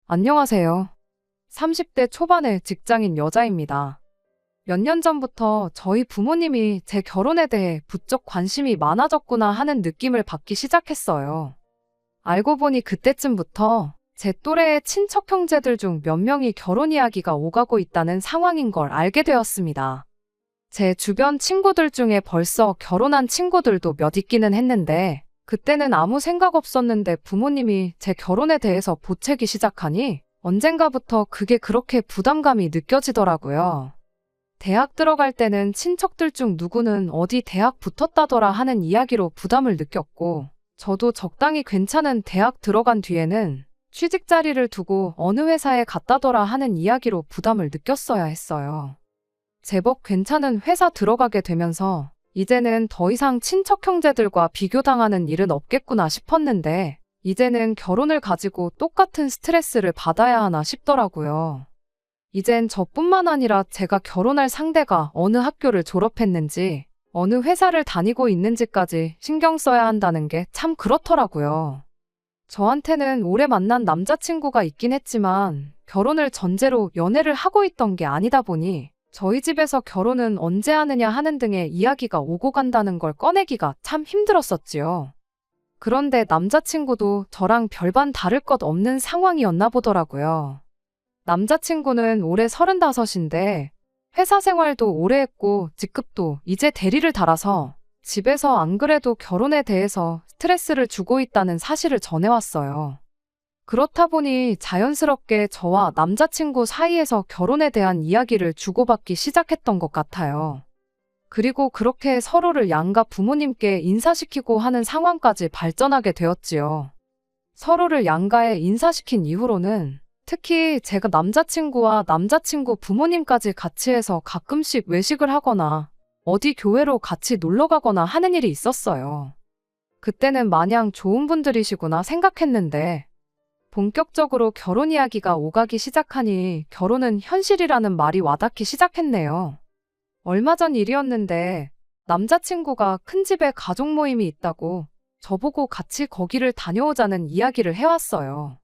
안녕하세요. 30대 초반의 직장인 여자입니다. 몇 년 전부터 저희 부모님이 제 결혼에 대해 부쩍 관심이 많아졌구나 하는 느낌을 받기 시작했어요. 알고 보니 그때쯤부터 제 또래의 친척 형제들 중 몇 명이 결혼 이야기가 오가고 있다는 상황인 걸 알게 되었습니다. 제 주변 친구들 중에 벌써 결혼한 친구들도 몇 있기는 했는데, 그때는 아무 생각 없었는데 부모님이 제 결혼에 대해서 보채기 시작하니 언젠가부터 그게 그렇게 부담감이 느껴지더라고요. 대학 들어갈 때는 친척들 중 누구는 어디 대학 붙었다더라 하는 이야기로 부담을 느꼈고, 저도 적당히 괜찮은 대학 들어간 뒤에는 취직 자리를 두고 어느 회사에 갔다더라 하는 이야기로 부담을 느꼈어야 했어요. 제법 괜찮은 회사 들어가게 되면서 이제는 더 이상 친척 형제들과 비교당하는 일은 없겠구나 싶었는데, 이제는 결혼을 가지고 똑같은 스트레스를 받아야 하나 싶더라고요. 이젠 저뿐만 아니라 제가 결혼할 상대가 어느 학교를 졸업했는지, 어느 회사를 다니고 있는지까지 신경 써야 한다는 게 참 그렇더라고요. 저한테는 오래 만난 남자친구가 있긴 했지만, 결혼을 전제로 연애를 하고 있던 게 아니다 보니, 저희 집에서 결혼은 언제 하느냐 하는 등의 이야기가 오고 간다는 걸 꺼내기가 참 힘들었었지요. 그런데 남자친구도 저랑 별반 다를 것 없는 상황이었나 보더라고요. 남자친구는 올해 35인데 회사 생활도 오래 했고 직급도 이제 대리를 달아서 집에서 안 그래도 결혼에 대해서 스트레스를 주고 있다는 사실을 전해왔어요. 그렇다 보니 자연스럽게 저와 남자친구 사이에서 결혼에 대한 이야기를 주고받기 시작했던 것 같아요. 그리고 그렇게 서로를 양가 부모님께 인사시키고 하는 상황까지 발전하게 되었지요. 서로를 양가에 인사시킨 이후로는 특히 제가 남자친구와 남자친구 부모님까지 같이 해서 가끔씩 외식을 하거나 어디 교회로 같이 놀러 가거나 하는 일이 있었어요. 그때는 마냥 좋은 분들이시구나 생각했는데, 본격적으로 결혼 이야기가 오가기 시작하니 결혼은 현실이라는 말이 와닿기 시작했네요. 얼마 전 일이었는데 남자친구가 큰 집에 가족 모임이 있다고 저보고 같이 거기를 다녀오자는 이야기를 해왔어요.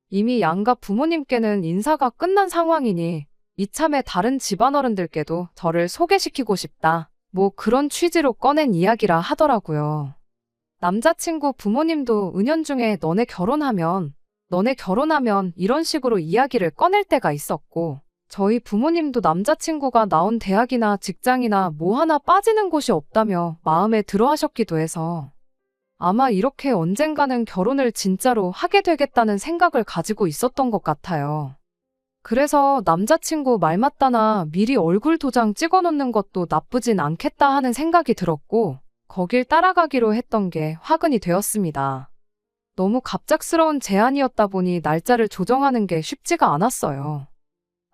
이미 양가 부모님께는 인사가 끝난 상황이니 이참에 다른 집안어른들께도 저를 소개시키고 싶다, 뭐 그런 취지로 꺼낸 이야기라 하더라고요. 남자친구 부모님도 은연중에 너네 결혼하면 이런 식으로 이야기를 꺼낼 때가 있었고, 저희 부모님도 남자친구가 나온 대학이나 직장이나 뭐 하나 빠지는 곳이 없다며 마음에 들어 하셨기도 해서 아마 이렇게 언젠가는 결혼을 진짜로 하게 되겠다는 생각을 가지고 있었던 것 같아요. 그래서 남자친구 말 맞다나 미리 얼굴 도장 찍어 놓는 것도 나쁘진 않겠다 하는 생각이 들었고, 거길 따라가기로 했던 게 화근이 되었습니다. 너무 갑작스러운 제안이었다 보니 날짜를 조정하는 게 쉽지가 않았어요.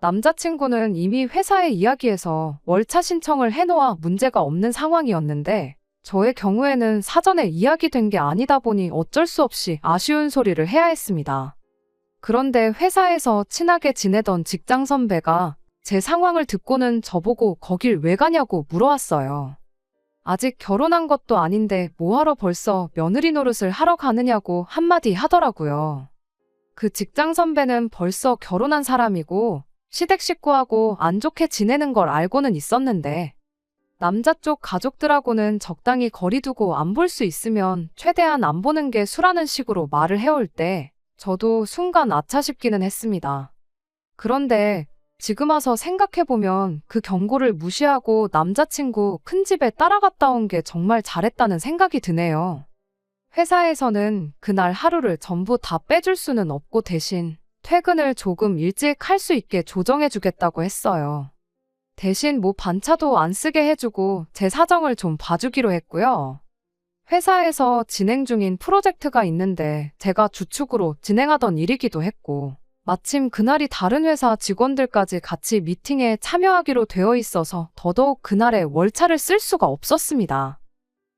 남자친구는 이미 회사에 이야기해서 월차 신청을 해놓아 문제가 없는 상황이었는데, 저의 경우에는 사전에 이야기된 게 아니다 보니 어쩔 수 없이 아쉬운 소리를 해야 했습니다. 그런데 회사에서 친하게 지내던 직장 선배가 제 상황을 듣고는 저보고 거길 왜 가냐고 물어왔어요. 아직 결혼한 것도 아닌데 뭐하러 벌써 며느리 노릇을 하러 가느냐고 한마디 하더라고요. 그 직장 선배는 벌써 결혼한 사람이고 시댁 식구하고 안 좋게 지내는 걸 알고는 있었는데, 남자 쪽 가족들하고는 적당히 거리 두고 안 볼 수 있으면 최대한 안 보는 게 수라는 식으로 말을 해올 때 저도 순간 아차 싶기는 했습니다. 그런데 지금 와서 생각해보면 그 경고를 무시하고 남자친구 큰 집에 따라갔다 온 게 정말 잘했다는 생각이 드네요. 회사에서는 그날 하루를 전부 다 빼줄 수는 없고 대신 퇴근을 조금 일찍 할 수 있게 조정해주겠다고 했어요. 대신 뭐 반차도 안 쓰게 해주고 제 사정을 좀 봐주기로 했고요. 회사에서 진행 중인 프로젝트가 있는데 제가 주축으로 진행하던 일이기도 했고, 마침 그날이 다른 회사 직원들까지 같이 미팅에 참여하기로 되어 있어서 더더욱 그날에 월차를 쓸 수가 없었습니다.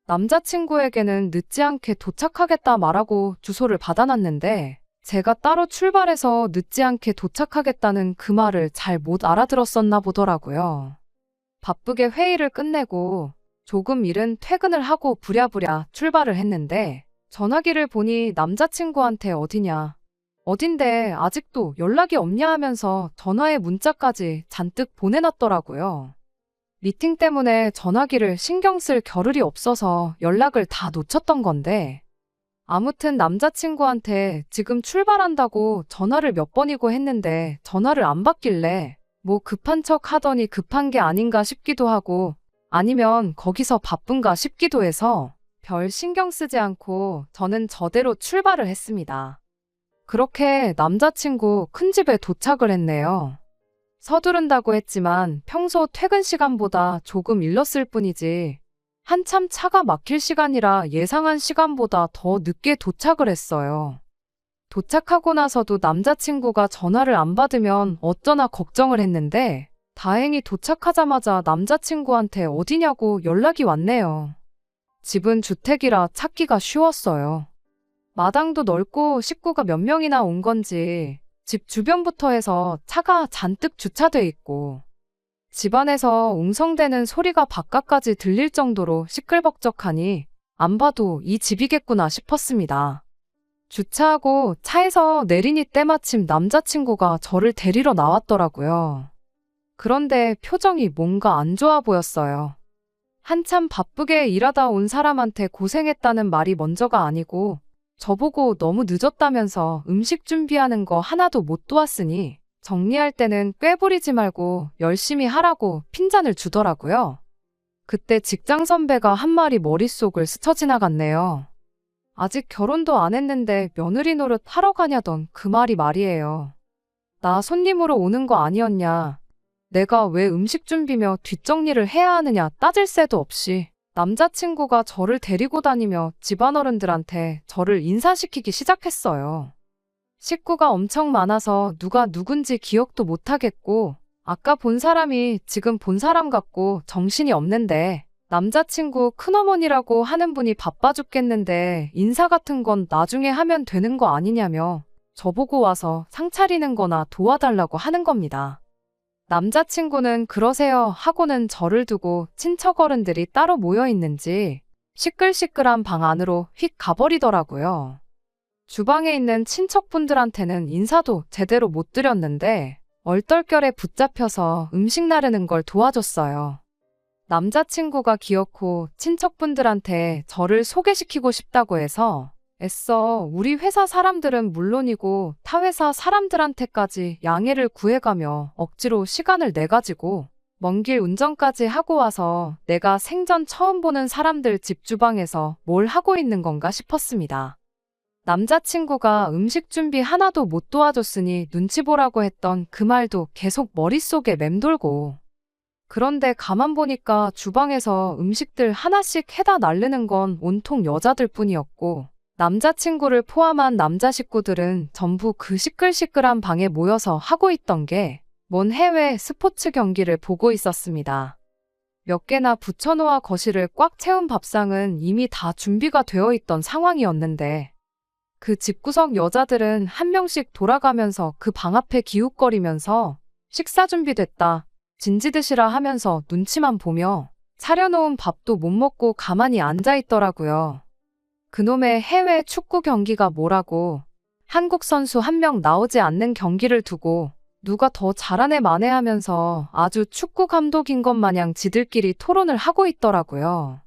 남자친구에게는 늦지 않게 도착하겠다 말하고 주소를 받아놨는데, 제가 따로 출발해서 늦지 않게 도착하겠다는 그 말을 잘 못 알아들었었나 보더라고요. 바쁘게 회의를 끝내고 조금 이른 퇴근을 하고 부랴부랴 출발을 했는데, 전화기를 보니 남자친구한테 어디냐, 어딘데 아직도 연락이 없냐 하면서 전화에 문자까지 잔뜩 보내놨더라고요. 미팅 때문에 전화기를 신경 쓸 겨를이 없어서 연락을 다 놓쳤던 건데, 아무튼 남자친구한테 지금 출발한다고 전화를 몇 번이고 했는데 전화를 안 받길래 뭐 급한 척 하더니 급한 게 아닌가 싶기도 하고, 아니면 거기서 바쁜가 싶기도 해서 별 신경 쓰지 않고 저는 저대로 출발을 했습니다. 그렇게 남자친구 큰 집에 도착을 했네요. 서두른다고 했지만 평소 퇴근 시간보다 조금 일렀을 뿐이지, 한참 차가 막힐 시간이라 예상한 시간보다 더 늦게 도착을 했어요. 도착하고 나서도 남자친구가 전화를 안 받으면 어쩌나 걱정을 했는데, 다행히 도착하자마자 남자친구한테 어디냐고 연락이 왔네요. 집은 주택이라 찾기가 쉬웠어요. 마당도 넓고 식구가 몇 명이나 온 건지 집 주변부터 해서 차가 잔뜩 주차돼 있고, 집안에서 웅성대는 소리가 바깥까지 들릴 정도로 시끌벅적하니 안 봐도 이 집이겠구나 싶었습니다. 주차하고 차에서 내리니 때마침 남자친구가 저를 데리러 나왔더라고요. 그런데 표정이 뭔가 안 좋아 보였어요. 한참 바쁘게 일하다 온 사람한테 고생했다는 말이 먼저가 아니고, 저보고 너무 늦었다면서 음식 준비하는 거 하나도 못 도왔으니 정리할 때는 꾀부리지 말고 열심히 하라고 핀잔을 주더라고요. 그때 직장 선배가 한 말이 머릿속을 스쳐 지나갔네요. 아직 결혼도 안 했는데 며느리 노릇 하러 가냐던 그 말이 말이에요. 나 손님으로 오는 거 아니었냐. 내가 왜 음식 준비며 뒷정리를 해야 하느냐 따질 새도 없이 남자친구가 저를 데리고 다니며 집안어른들한테 저를 인사시키기 시작했어요. 식구가 엄청 많아서 누가 누군지 기억도 못하겠고, 아까 본 사람이 지금 본 사람 같고 정신이 없는데, 남자친구 큰어머니라고 하는 분이 바빠 죽겠는데 인사 같은 건 나중에 하면 되는 거 아니냐며 저보고 와서 상 차리는 거나 도와달라고 하는 겁니다. 남자친구는 그러세요 하고는 저를 두고 친척 어른들이 따로 모여 있는지 시끌시끌한 방 안으로 휙 가버리더라고요. 주방에 있는 친척분들한테는 인사도 제대로 못 드렸는데 얼떨결에 붙잡혀서 음식 나르는 걸 도와줬어요. 남자친구가 기어코 친척분들한테 저를 소개시키고 싶다고 해서 애써 우리 회사 사람들은 물론이고 타 회사 사람들한테까지 양해를 구해가며 억지로 시간을 내가지고 먼 길 운전까지 하고 와서 내가 생전 처음 보는 사람들 집 주방에서 뭘 하고 있는 건가 싶었습니다. 남자친구가 음식 준비 하나도 못 도와줬으니 눈치 보라고 했던 그 말도 계속 머릿속에 맴돌고, 그런데 가만 보니까 주방에서 음식들 하나씩 해다 날르는 건 온통 여자들 뿐이었고, 남자친구를 포함한 남자 식구들은 전부 그 시끌시끌한 방에 모여서 하고 있던 게 먼 해외 스포츠 경기를 보고 있었습니다. 몇 개나 붙여놓아 거실을 꽉 채운 밥상은 이미 다 준비가 되어 있던 상황이었는데, 그 집구석 여자들은 한 명씩 돌아가면서 그 방 앞에 기웃거리면서 식사 준비됐다, 진지 드시라 하면서 눈치만 보며 차려놓은 밥도 못 먹고 가만히 앉아있더라고요. 그놈의 해외 축구 경기가 뭐라고, 한국 선수 한 명 나오지 않는 경기를 두고 누가 더 잘하네 마네 하면서 아주 축구 감독인 것 마냥 지들끼리 토론을 하고 있더라고요.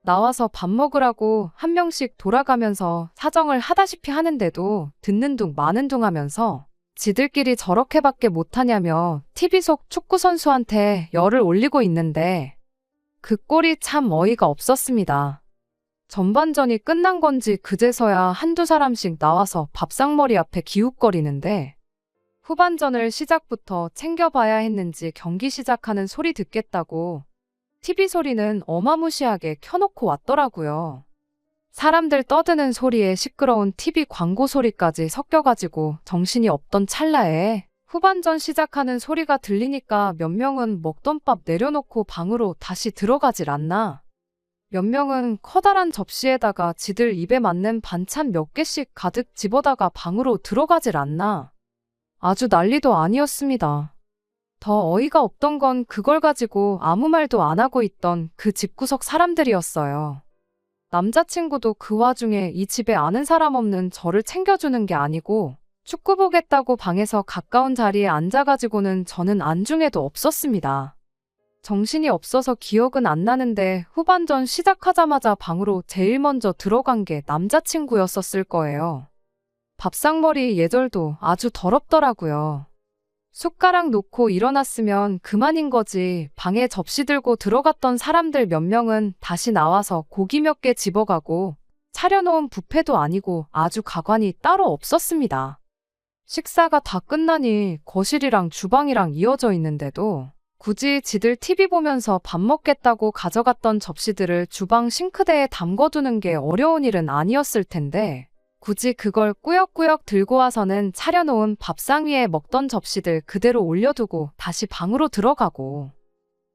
나와서 밥 먹으라고 한 명씩 돌아가면서 사정을 하다시피 하는데도 듣는 둥 마는 둥 하면서 지들끼리 저렇게밖에 못하냐며 TV 속 축구 선수한테 열을 올리고 있는데, 그 꼴이 참 어이가 없었습니다. 전반전이 끝난 건지 그제서야 한두 사람씩 나와서 밥상머리 앞에 기웃거리는데, 후반전을 시작부터 챙겨봐야 했는지 경기 시작하는 소리 듣겠다고 TV 소리는 어마무시하게 켜놓고 왔더라고요. 사람들 떠드는 소리에 시끄러운 TV 광고 소리까지 섞여가지고 정신이 없던 찰나에 후반전 시작하는 소리가 들리니까 몇 명은 먹던 밥 내려놓고 방으로 다시 들어가질 않나. 몇 명은 커다란 접시에다가 지들 입에 맞는 반찬 몇 개씩 가득 집어다가 방으로 들어가질 않나. 아주 난리도 아니었습니다. 더 어이가 없던 건 그걸 가지고 아무 말도 안 하고 있던 그 집구석 사람들이었어요. 남자친구도 그 와중에 이 집에 아는 사람 없는 저를 챙겨주는 게 아니고 축구 보겠다고 방에서 가까운 자리에 앉아가지고는 저는 안중에도 없었습니다. 정신이 없어서 기억은 안 나는데 후반전 시작하자마자 방으로 제일 먼저 들어간 게 남자친구였었을 거예요. 밥상머리 예절도 아주 더럽더라고요. 숟가락 놓고 일어났으면 그만인 거지. 방에 접시 들고 들어갔던 사람들 몇 명은 다시 나와서 고기 몇 개 집어가고 차려놓은 뷔페도 아니고 아주 가관이 따로 없었습니다. 식사가 다 끝나니 거실이랑 주방이랑 이어져 있는데도 굳이 지들 TV 보면서 밥 먹겠다고 가져갔던 접시들을 주방 싱크대에 담궈두는 게 어려운 일은 아니었을 텐데 굳이 그걸 꾸역꾸역 들고 와서는 차려놓은 밥상 위에 먹던 접시들 그대로 올려두고 다시 방으로 들어가고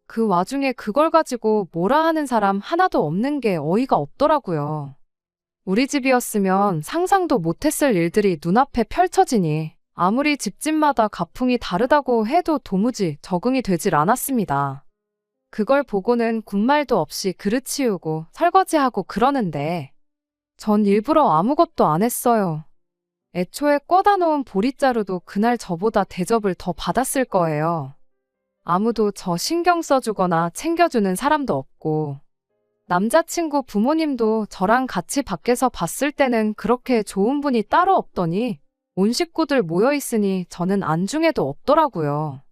그 와중에 그걸 가지고 뭐라 하는 사람 하나도 없는 게 어이가 없더라고요. 우리 집이었으면 상상도 못했을 일들이 눈앞에 펼쳐지니 아무리 집집마다 가풍이 다르다고 해도 도무지 적응이 되질 않았습니다. 그걸 보고는 군말도 없이 그릇 치우고 설거지하고 그러는데 전 일부러 아무것도 안 했어요. 애초에 꿔다 놓은 보리자루도 그날 저보다 대접을 더 받았을 거예요. 아무도 저 신경 써주거나 챙겨주는 사람도 없고 남자친구 부모님도 저랑 같이 밖에서 봤을 때는 그렇게 좋은 분이 따로 없더니 온 식구들 모여있으니 저는 안중에도 없더라고요.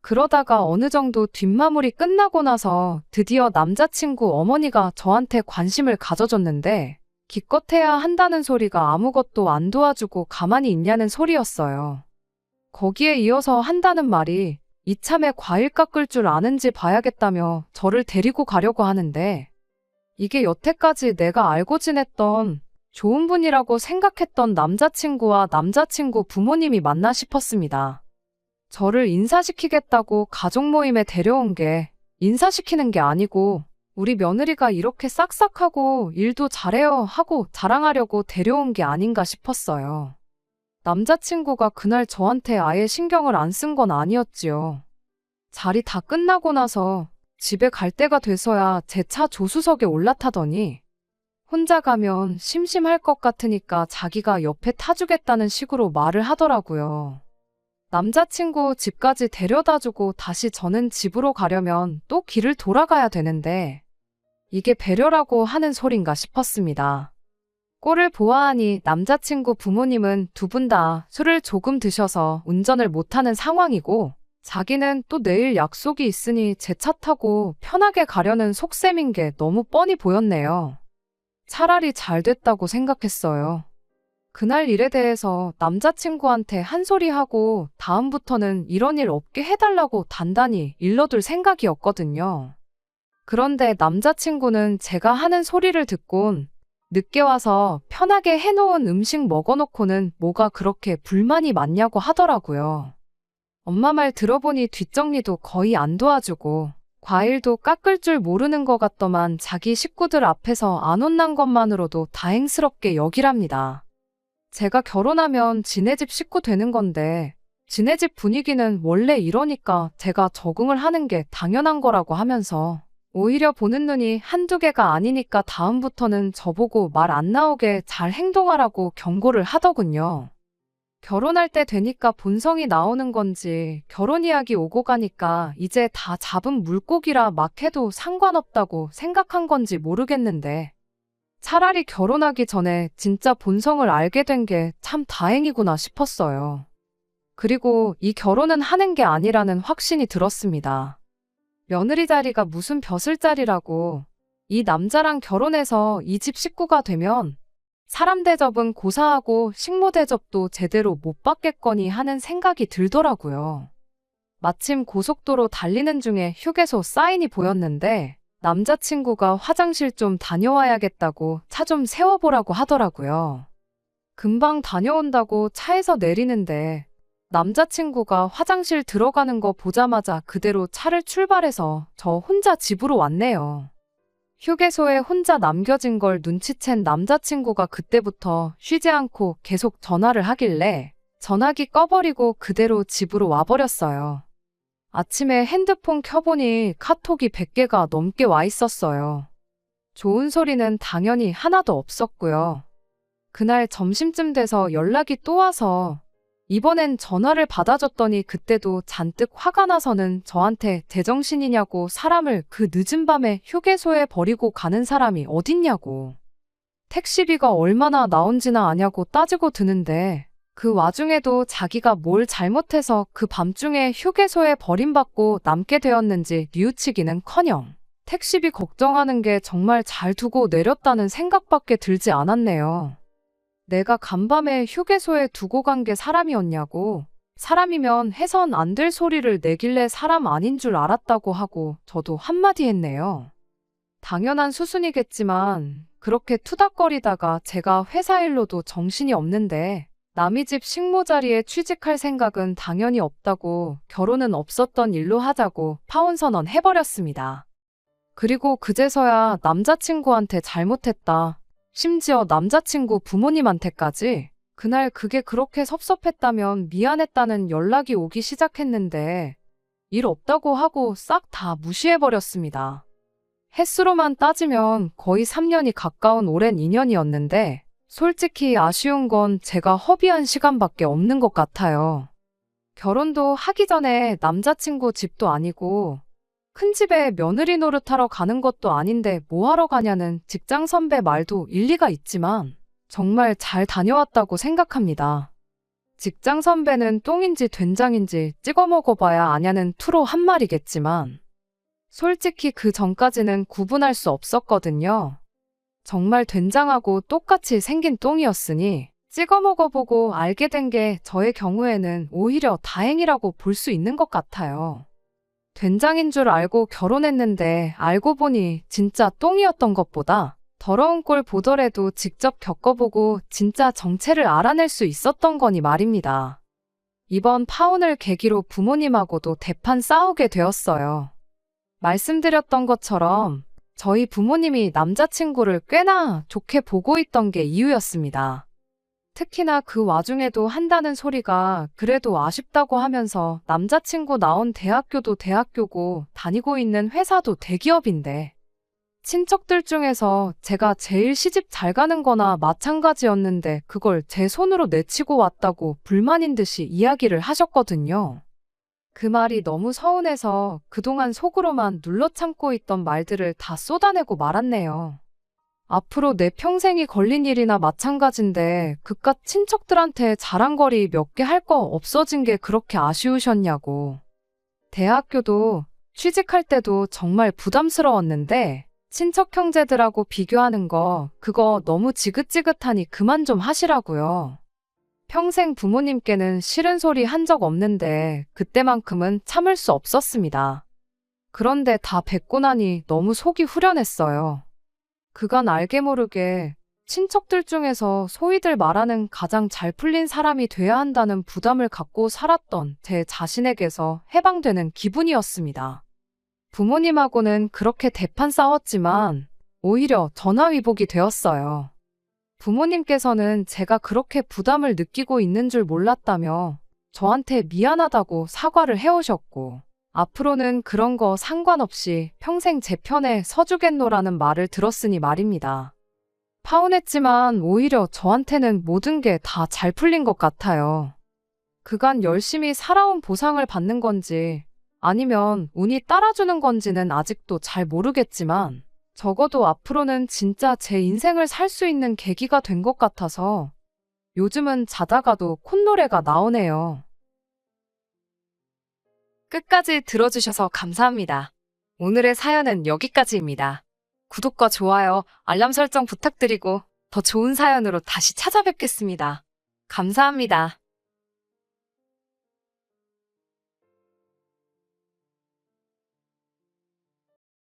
그러다가 어느 정도 뒷마무리 끝나고 나서 드디어 남자친구 어머니가 저한테 관심을 가져줬는데 기껏해야 한다는 소리가 아무것도 안 도와주고 가만히 있냐는 소리였어요. 거기에 이어서 한다는 말이 이참에 과일 깎을 줄 아는지 봐야겠다며 저를 데리고 가려고 하는데 이게 여태까지 내가 알고 지냈던 좋은 분이라고 생각했던 남자친구와 남자친구 부모님이 맞나 싶었습니다. 저를 인사시키겠다고 가족 모임에 데려온 게 인사시키는 게 아니고 우리 며느리가 이렇게 싹싹하고 일도 잘해요 하고 자랑하려고 데려온 게 아닌가 싶었어요. 남자친구가 그날 저한테 아예 신경을 안 쓴 건 아니었지요. 자리 다 끝나고 나서 집에 갈 때가 돼서야 제 차 조수석에 올라타더니 혼자 가면 심심할 것 같으니까 자기가 옆에 타주겠다는 식으로 말을 하더라고요. 남자친구 집까지 데려다주고 다시 저는 집으로 가려면 또 길을 돌아가야 되는데 이게 배려라고 하는 소린가 싶었습니다. 꼴을 보아하니 남자친구 부모님은 두 분 다 술을 조금 드셔서 운전을 못하는 상황이고 자기는 또 내일 약속이 있으니 제 차 타고 편하게 가려는 속셈인 게 너무 뻔히 보였네요. 차라리 잘 됐다고 생각했어요. 그날 일에 대해서 남자친구한테 한 소리 하고 다음부터는 이런 일 없게 해달라고 단단히 일러둘 생각이었거든요. 그런데 남자친구는 제가 하는 소리를 듣곤 늦게 와서 편하게 해놓은 음식 먹어놓고는 뭐가 그렇게 불만이 많냐고 하더라고요. 엄마 말 들어보니 뒷정리도 거의 안 도와주고 과일도 깎을 줄 모르는 것 같더만 자기 식구들 앞에서 안 혼난 것만으로도 다행스럽게 여기랍니다. 제가 결혼하면 지네 집 식구 되는 건데 지네 집 분위기는 원래 이러니까 제가 적응을 하는 게 당연한 거라고 하면서 오히려 보는 눈이 한두 개가 아니니까 다음부터는 저보고 말 안 나오게 잘 행동하라고 경고를 하더군요. 결혼할 때 되니까 본성이 나오는 건지 결혼 이야기 오고 가니까 이제 다 잡은 물고기라 막 해도 상관없다고 생각한 건지 모르겠는데 차라리 결혼하기 전에 진짜 본성을 알게 된 게 참 다행이구나 싶었어요. 그리고 이 결혼은 하는 게 아니라는 확신이 들었습니다. 며느리 자리가 무슨 벼슬자리라고 이 남자랑 결혼해서 이 집 식구가 되면 사람 대접은 고사하고 식모 대접도 제대로 못 받겠거니 하는 생각이 들더라고요. 마침 고속도로 달리는 중에 휴게소 사인이 보였는데 남자친구가 화장실 좀 다녀와야겠다고 차 좀 세워보라고 하더라고요. 금방 다녀온다고 차에서 내리는데 남자친구가 화장실 들어가는 거 보자마자 그대로 차를 출발해서 저 혼자 집으로 왔네요. 휴게소에 혼자 남겨진 걸 눈치챈 남자친구가 그때부터 쉬지 않고 계속 전화를 하길래 전화기 꺼버리고 그대로 집으로 와버렸어요. 아침에 핸드폰 켜보니 카톡이 100개가 넘게 와 있었어요. 좋은 소리는 당연히 하나도 없었고요. 그날 점심쯤 돼서 연락이 또 와서 이번엔 전화를 받아줬더니 그때도 잔뜩 화가 나서는 저한테 제정신이냐고 사람을 그 늦은 밤에 휴게소에 버리고 가는 사람이 어딨냐고. 택시비가 얼마나 나온지나 아냐고 따지고 드는데 그 와중에도 자기가 뭘 잘못해서 그 밤중에 휴게소에 버림받고 남게 되었는지 뉘우치기는커녕 택시비 걱정하는 게 정말 잘 두고 내렸다는 생각밖에 들지 않았네요. 내가 간밤에 휴게소에 두고 간 게 사람이었냐고. 사람이면 해선 안 될 소리를 내길래 사람 아닌 줄 알았다고 하고 저도 한마디 했네요. 당연한 수순이겠지만 그렇게 투닥거리다가 제가 회사 일로도 정신이 없는데 남의 집 식모 자리에 취직할 생각은 당연히 없다고 결혼은 없었던 일로 하자고 파혼선언 해버렸습니다. 그리고 그제서야 남자친구한테 잘못했다. 심지어 남자친구 부모님한테까지 그날 그게 그렇게 섭섭했다면 미안했다는 연락이 오기 시작했는데 일 없다고 하고 싹 다 무시해버렸습니다. 횟수로만 따지면 거의 3년이 가까운 오랜 인연이었는데 솔직히 아쉬운 건 제가 허비한 시간밖에 없는 것 같아요. 결혼도 하기 전에 남자친구 집도 아니고 큰 집에 며느리 노릇하러 가는 것도 아닌데 뭐 하러 가냐는 직장 선배 말도 일리가 있지만 정말 잘 다녀왔다고 생각합니다. 직장 선배는 똥인지 된장인지 찍어 먹어봐야 아냐는 투로 한 말이겠지만 솔직히 그 전까지는 구분할 수 없었거든요. 정말 된장하고 똑같이 생긴 똥이었으니 찍어 먹어보고 알게 된 게 저의 경우에는 오히려 다행이라고 볼 수 있는 것 같아요. 된장인 줄 알고 결혼했는데 알고 보니 진짜 똥이었던 것보다 더러운 꼴 보더라도 직접 겪어보고 진짜 정체를 알아낼 수 있었던 거니 말입니다. 이번 파혼을 계기로 부모님하고도 대판 싸우게 되었어요. 말씀드렸던 것처럼 저희 부모님이 남자친구를 꽤나 좋게 보고 있던 게 이유였습니다. 특히나 그 와중에도 한다는 소리가 그래도 아쉽다고 하면서 남자친구 나온 대학교도 대학교고 다니고 있는 회사도 대기업인데 친척들 중에서 제가 제일 시집 잘 가는 거나 마찬가지였는데 그걸 제 손으로 내치고 왔다고 불만인 듯이 이야기를 하셨거든요. 그 말이 너무 서운해서 그동안 속으로만 눌러 참고 있던 말들을 다 쏟아내고 말았네요. 앞으로 내 평생이 걸린 일이나 마찬가지인데 그깟 친척들한테 자랑거리 몇 개 할 거 없어진 게 그렇게 아쉬우셨냐고. 대학교도 취직할 때도 정말 부담스러웠는데 친척 형제들하고 비교하는 거 그거 너무 지긋지긋하니 그만 좀 하시라고요. 평생 부모님께는 싫은 소리 한 적 없는데 그때만큼은 참을 수 없었습니다. 그런데 다 뵙고 나니 너무 속이 후련했어요. 그간 알게 모르게 친척들 중에서 소위들 말하는 가장 잘 풀린 사람이 돼야 한다는 부담을 갖고 살았던 제 자신에게서 해방되는 기분이었습니다. 부모님하고는 그렇게 대판 싸웠지만 오히려 전화위복이 되었어요. 부모님께서는 제가 그렇게 부담을 느끼고 있는 줄 몰랐다며 저한테 미안하다고 사과를 해오셨고 앞으로는 그런 거 상관없이 평생 제 편에 서주겠노라는 말을 들었으니 말입니다. 파혼했지만 오히려 저한테는 모든 게 다 잘 풀린 것 같아요. 그간 열심히 살아온 보상을 받는 건지 아니면 운이 따라주는 건지는 아직도 잘 모르겠지만 적어도 앞으로는 진짜 제 인생을 살 수 있는 계기가 된 것 같아서 요즘은 자다가도 콧노래가 나오네요. 끝까지 들어주셔서 감사합니다. 오늘의 사연은 여기까지입니다. 구독과 좋아요, 알람 설정 부탁드리고 더 좋은 사연으로 다시 찾아뵙겠습니다. 감사합니다.